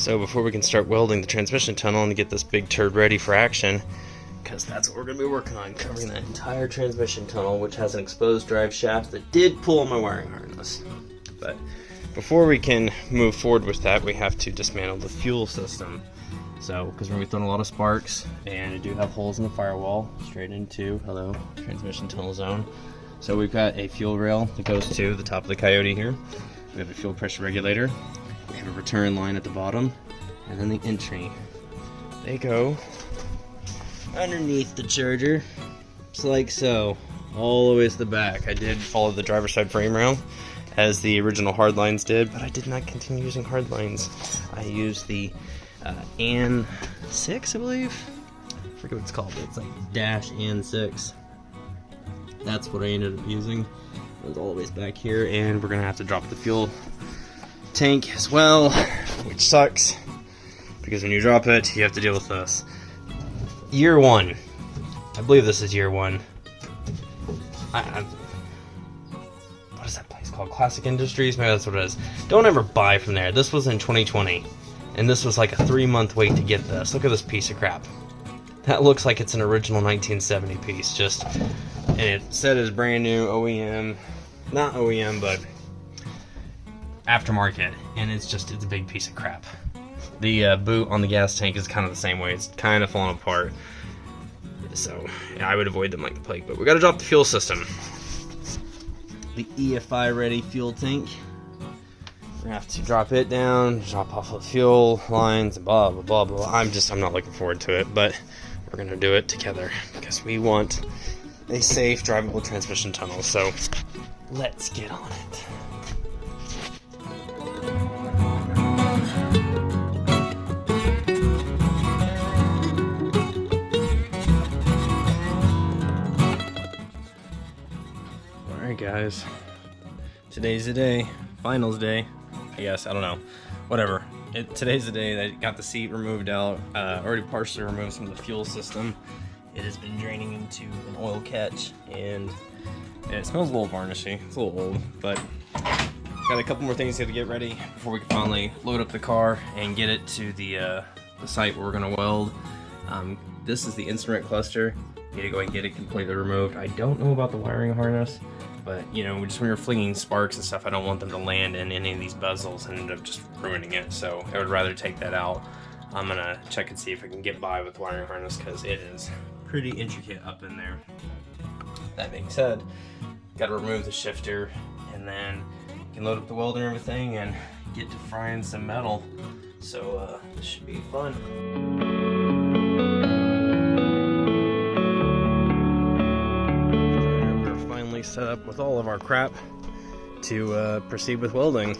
So before we can start welding the transmission tunnel and get this big turd ready for action, because that's what we're going to be working on, covering that entire transmission tunnel, which has an exposed drive shaft that did pull on my wiring harness. But before we can move forward with that, we have to dismantle the fuel system. So, because we're going to be throwing a lot of sparks, and I do have holes in the firewall straight into, transmission tunnel zone. So we've got a fuel rail that goes to the top of the Coyote here. We have a fuel pressure regulator. We have a return line at the bottom, and then the entry. They go underneath the charger, just like so, all the way to the back. I did follow the driver's side frame rail as the original hard lines did, but I did not continue using hard lines. I used the AN6, I believe. I forget what it's called, but it's like dash AN6. That's what I ended up using. It was all the way back here, and we're gonna have to drop the fuel tank as well, which sucks because when you drop it, you have to deal with this. Year one, I believe this is year one. What is that place called? Classic Industries? Maybe that's what it is. Don't ever buy from there. This was in 2020, and this was like a 3-month wait to get this. Look at this piece of crap. That looks like it's an original 1970 piece, and it said it's brand new OEM, not OEM, but aftermarket, and it's a big piece of crap. The boot on the gas tank is kind of the same way. It's kind of falling apart. So yeah, I would avoid them like the plague, but we got to drop the fuel system. The EFI ready fuel tank. We're gonna have to drop it down, drop off the fuel lines, and blah blah blah blah. I'm not looking forward to it, but we're gonna do it together because we want a safe, drivable transmission tunnel. So let's get on it. Alright guys, today's the day, finals day, I guess, I don't know, whatever. Today's the day that I got the seat removed out, already partially removed some of the fuel system. It has been draining into an oil catch, and it smells a little varnishy. It's a little old, but got a couple more things to get ready before we can finally load up the car and get it to the site where we're going to weld. This is the instrument cluster. Need to go and get it completely removed. I don't know about the wiring harness, but you know, just when you're flinging sparks and stuff, I don't want them to land in any of these bezels and end up just ruining it. So I would rather take that out. I'm gonna check and see if I can get by with the wiring harness because it is pretty intricate up in there. That being said, got to remove the shifter, and then you can load up the weld and everything and get to frying some metal. So this should be fun. Set up with all of our crap to proceed with welding.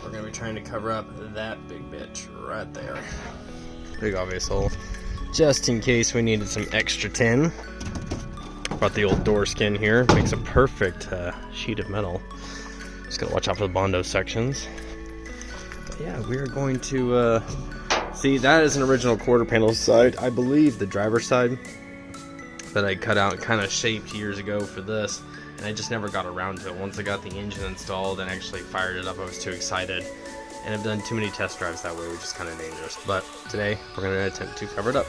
We're going to be trying to cover up that big bitch right there. Big obvious hole. Just in case we needed some extra tin. Brought the old door skin here. Makes a perfect sheet of metal. Just got to watch out for the Bondo sections. But yeah, we are going to see, that is an original quarter panel side. I believe the driver's side that I cut out and kind of shaped years ago for this, and I just never got around to it. Once I got the engine installed and actually fired it up, I was too excited, and I've done too many test drives that way, which is kind of dangerous. But today we're going to attempt to cover it up.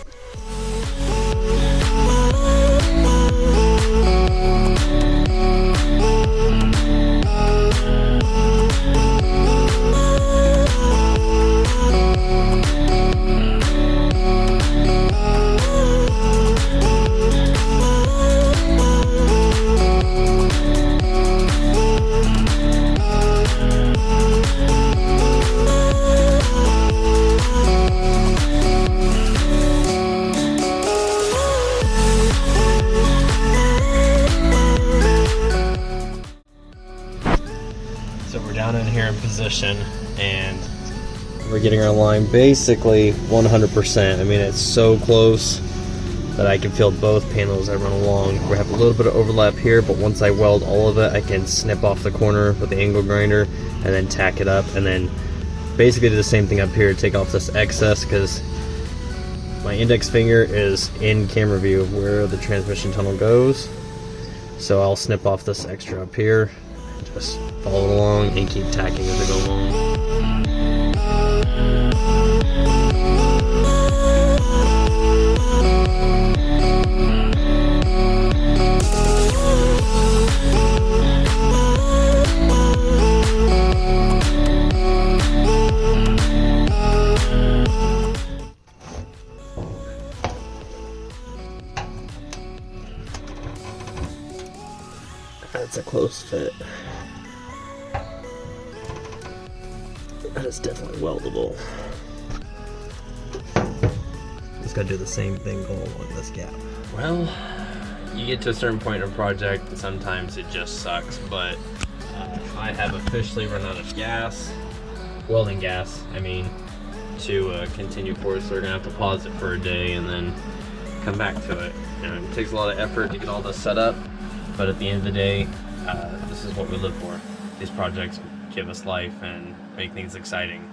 In position, and we're getting our line basically 100%. I mean, it's so close that I can feel both panels as I run along. We have a little bit of overlap here, but once I weld all of it, I can snip off the corner with the angle grinder and then tack it up, and then basically do the same thing up here. Take off this excess because my index finger is in camera view of where the transmission tunnel goes, so I'll snip off this extra up here. Just follow it along and keep tacking as I go along. That is definitely weldable. Just gotta do the same thing going along this gap. Well, you get to a certain point in a project and sometimes it just sucks, but I have officially run out of gas, welding gas, I mean, to continue forward, so we're gonna have to pause it for a day and then come back to it. You know, it takes a lot of effort to get all this set up, but at the end of the day, this is what we live for. These projects give us life and make things exciting,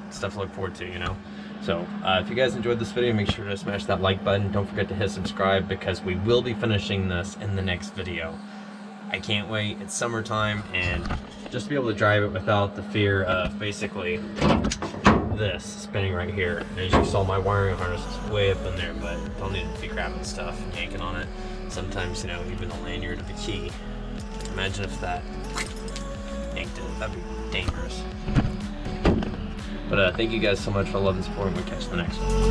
stuff to look forward to, you know? So if you guys enjoyed this video, make sure to smash that like button. Don't forget to hit subscribe because we will be finishing this in the next video. I can't wait. It's summertime, and just to be able to drive it without the fear of basically this spinning right here. As you saw, my wiring harness is way up in there, but don't need to be grabbing stuff and yanking on it. Sometimes, you know, even the lanyard of the key. Imagine if that yanked it. That'd be dangerous. But thank you guys so much for love and support, and we'll catch you in the next one.